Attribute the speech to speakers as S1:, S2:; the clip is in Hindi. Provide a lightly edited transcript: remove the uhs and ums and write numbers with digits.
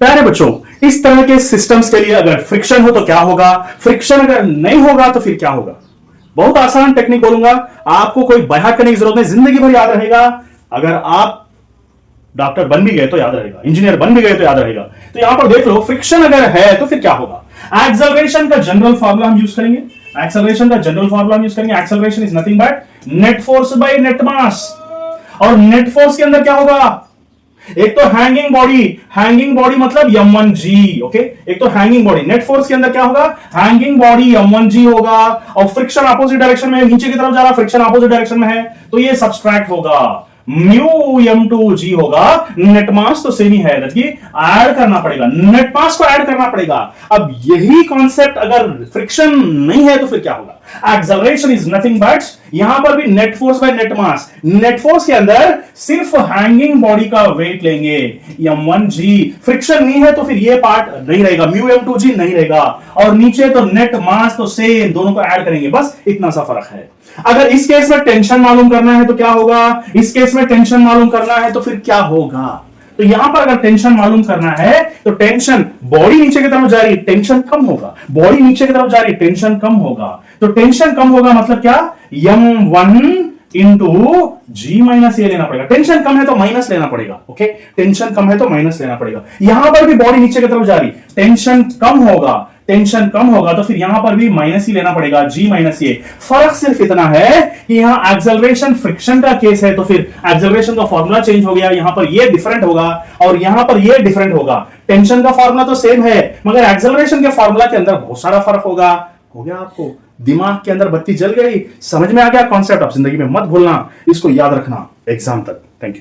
S1: प्यारे बच्चों, इस तरह के सिस्टम्स के लिए अगर फ्रिक्शन हो तो क्या होगा, फ्रिक्शन अगर नहीं होगा तो फिर क्या होगा। बहुत आसान टेक्निक बोलूंगा, आपको कोई बयान करने की जरूरत नहीं, जिंदगी भर याद रहेगा। अगर आप डॉक्टर बन भी गए तो याद रहेगा, इंजीनियर बन भी गए तो याद रहेगा। तो यहां पर देख लो, फ्रिक्शन अगर है तो फिर क्या होगा। एक्सेलरेशन का जनरल फॉर्मूला हम यूज करेंगे। एक्सेलरेशन का जनरल फॉर्मूला हम यूज करेंगे। Acceleration is nothing but net force by net mass. और नेट फोर्स के अंदर क्या होगा, एक तो हैंगिंग बॉडी मतलब m1g। ओके, एक तो हैंगिंग बॉडी, नेट फोर्स के अंदर क्या होगा, हैंगिंग बॉडी m1g होगा। और फ्रिक्शन अपोजिट डायरेक्शन में, नीचे की तरफ जा रहा, फ्रिक्शन अपोजिट डायरेक्शन में है, तो ये सब्सट्रैक्ट होगा, म्यू m2g होगा। नेट मास तो सेम ही है, ऐड करना पड़ेगा, नेट मास को ऐड करना पड़ेगा। अब यही कॉन्सेप्ट अगर फ्रिक्शन नहीं है तो फिर क्या होगा। एक्सेलरेशन इज नथिंग बट, यहां पर भी net force by net mass. Net force के अंदर सिर्फ हैंगिंग बॉडी का वेट लेंगे m1g। फ्रिक्शन नहीं है तो फिर ये पार्ट नहीं रहेगा, म्यू m2g नहीं रहेगा। और नीचे तो नेट मास तो सेम, दोनों को ऐड करेंगे, बस इतना सा फर्क है। अगर इस केस में टेंशन मालूम करना है तो क्या होगा, इस केस में टेंशन मालूम करना है तो फिर क्या होगा। तो यहां पर अगर टेंशन मालूम करना है तो टेंशन, बॉडी नीचे की तरफ जा रही है, टेंशन कम होगा, बॉडी नीचे की तरफ जा रही है, टेंशन कम होगा। तो टेंशन कम होगा मतलब क्या, m1 इंटू जी माइनस ए लेना पड़ेगा। टेंशन कम है तो माइनस लेना पड़ेगा। ओके, टेंशन कम है तो माइनस लेना पड़ेगा। यहां पर भी बॉडी नीचे की तरफ जा रही, टेंशन कम होगा, टेंशन कम होगा तो फिर यहां पर भी माइनस ही लेना पड़ेगा, जी माइनस ए। फर्क सिर्फ इतना है कि यहां एक्सेलरेशन फ्रिक्शन का केस है तो फिर एक्सेलरेशन का फॉर्मूला चेंज हो गया, यहां पर ये डिफरेंट होगा और यहां पर ये डिफरेंट होगा। टेंशन का फॉर्मूला तो सेम है मगर एक्सेलरेशन के फॉर्मूला के अंदर बहुत सारा फर्क होगा। हो गया, आपको दिमाग के अंदर बत्ती जल गई, समझ में आ गया कॉन्सेप्ट। आप जिंदगी में मत भूलना, इसको याद रखना एग्जाम तक। Thank you.